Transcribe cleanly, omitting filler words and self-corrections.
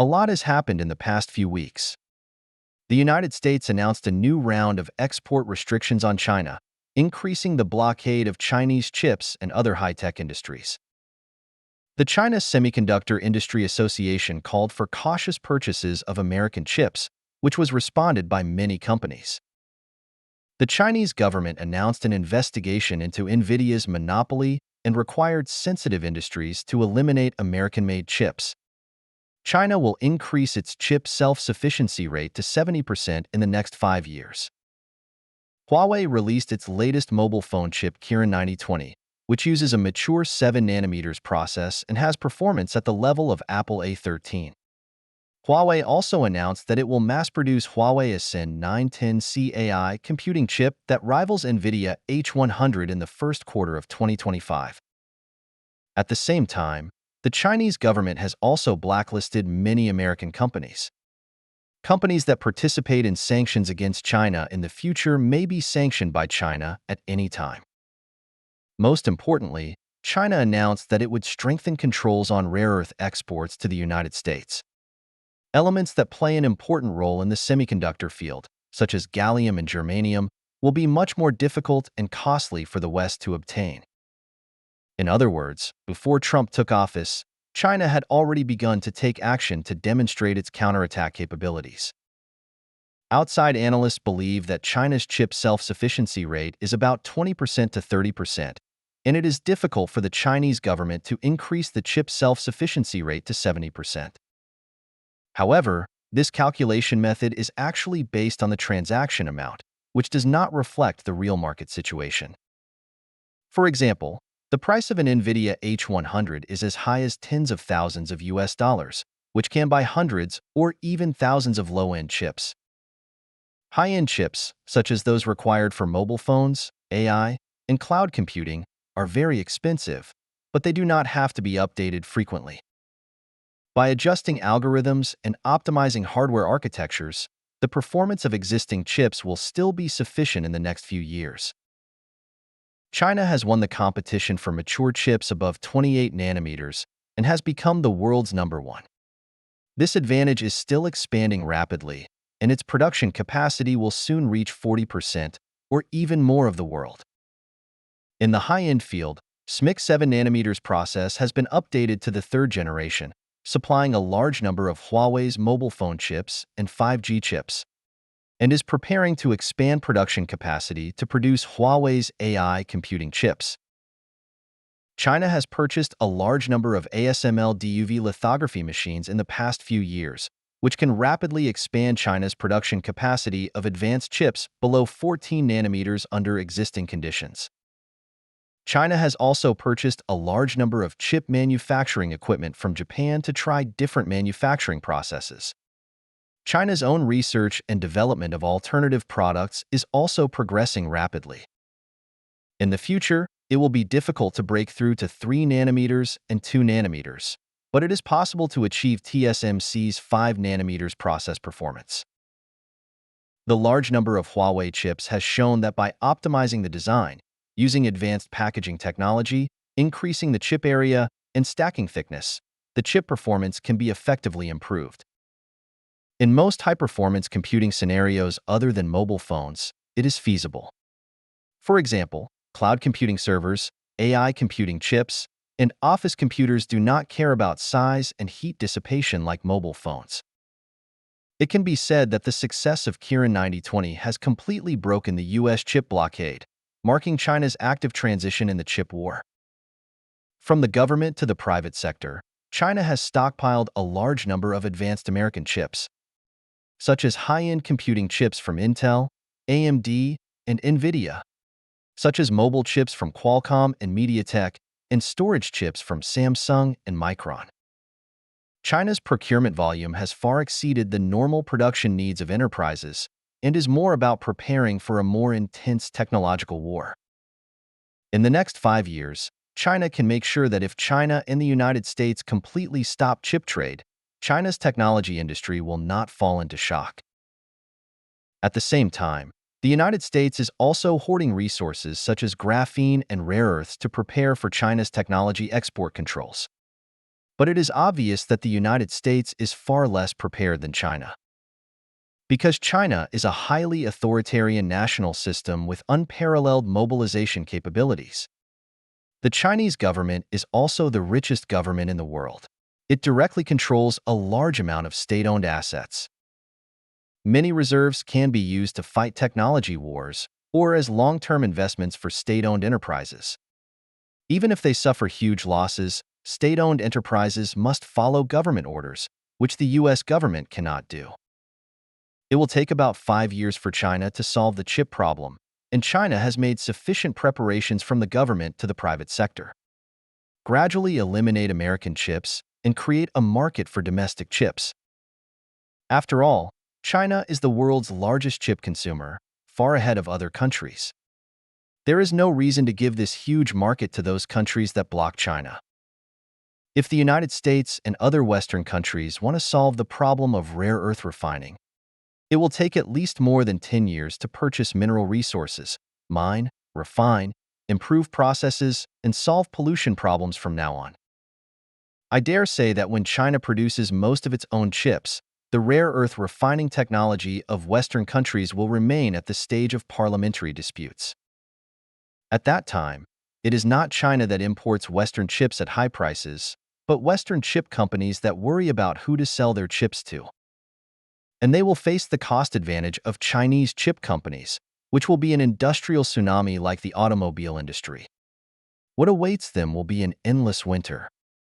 A lot has happened in the past few weeks. The United States announced a new round of export restrictions on China, increasing the blockade of Chinese chips and other high-tech industries. The China Semiconductor Industry Association called for cautious purchases of American chips, which was responded by many companies. The Chinese government announced an investigation into NVIDIA's monopoly and required sensitive industries to eliminate American-made chips. China will increase its chip self-sufficiency rate to 70% in the next 5 years. Huawei released its latest mobile phone chip Kirin 9020, which uses a mature 7nm process and has performance at the level of Apple A13. Huawei also announced that it will mass-produce Huawei Ascend 910C AI computing chip that rivals NVIDIA H100 in the first quarter of 2025. At the same time, the Chinese government has also blacklisted many American companies. Companies that participate in sanctions against China in the future may be sanctioned by China at any time. Most importantly, China announced that it would strengthen controls on rare earth exports to the United States. Elements that play an important role in the semiconductor field, such as gallium and germanium, will be much more difficult and costly for the West to obtain. In other words, before Trump took office, China had already begun to take action to demonstrate its counterattack capabilities. Outside analysts believe that China's chip self-sufficiency rate is about 20% to 30%, and it is difficult for the Chinese government to increase the chip self-sufficiency rate to 70%. However, this calculation method is actually based on the transaction amount, which does not reflect the real market situation. For example, the price of an NVIDIA H100 is as high as tens of thousands of US dollars, which can buy hundreds or even thousands of low-end chips. High-end chips, such as those required for mobile phones, AI, and cloud computing, are very expensive, but they do not have to be updated frequently. By adjusting algorithms and optimizing hardware architectures, the performance of existing chips will still be sufficient in the next few years. China has won the competition for mature chips above 28 nanometers and has become the world's number one. This advantage is still expanding rapidly, and its production capacity will soon reach 40% or even more of the world. In the high-end field, SMIC's 7nm process has been updated to the third generation, supplying a large number of Huawei's mobile phone chips and 5G chips, and is preparing to expand production capacity to produce Huawei's AI computing chips. China has purchased a large number of ASML DUV lithography machines in the past few years, which can rapidly expand China's production capacity of advanced chips below 14 nanometers under existing conditions. China has also purchased a large number of chip manufacturing equipment from Japan to try different manufacturing processes. China's own research and development of alternative products is also progressing rapidly. In the future, it will be difficult to break through to 3 nanometers and 2 nanometers, but it is possible to achieve TSMC's 5 nanometers process performance. The large number of Huawei chips has shown that by optimizing the design, using advanced packaging technology, increasing the chip area, and stacking thickness, the chip performance can be effectively improved. In most high-performance computing scenarios other than mobile phones, it is feasible. For example, cloud computing servers, AI computing chips, and office computers do not care about size and heat dissipation like mobile phones. It can be said that the success of Kirin 9020 has completely broken the US chip blockade, marking China's active transition in the chip war. From the government to the private sector, China has stockpiled a large number of advanced American chips, such as high-end computing chips from Intel, AMD, and NVIDIA, such as mobile chips from Qualcomm and MediaTek, and storage chips from Samsung and Micron. China's procurement volume has far exceeded the normal production needs of enterprises and is more about preparing for a more intense technological war. In the next 5 years, China can make sure that if China and the United States completely stop chip trade, China's technology industry will not fall into shock. At the same time, the United States is also hoarding resources such as graphene and rare earths to prepare for China's technology export controls. But it is obvious that the United States is far less prepared than China. Because China is a highly authoritarian national system with unparalleled mobilization capabilities. The Chinese government is also the richest government in the world. It directly controls a large amount of state-owned assets. Many reserves can be used to fight technology wars or as long-term investments for state-owned enterprises. Even if they suffer huge losses, state-owned enterprises must follow government orders, which the U.S. government cannot do. It will take about 5 years for China to solve the chip problem, and China has made sufficient preparations from the government to the private sector. Gradually eliminate American chips and create a market for domestic chips. After all, China is the world's largest chip consumer, far ahead of other countries. There is no reason to give this huge market to those countries that block China. If the United States and other Western countries want to solve the problem of rare earth refining, it will take at least more than 10 years to purchase mineral resources, mine, refine, improve processes, and solve pollution problems from now on. I dare say that when China produces most of its own chips, the rare earth refining technology of Western countries will remain at the stage of parliamentary disputes. At that time, it is not China that imports Western chips at high prices, but Western chip companies that worry about who to sell their chips to. And they will face the cost advantage of Chinese chip companies, which will be an industrial tsunami like the automobile industry. What awaits them will be an endless winter.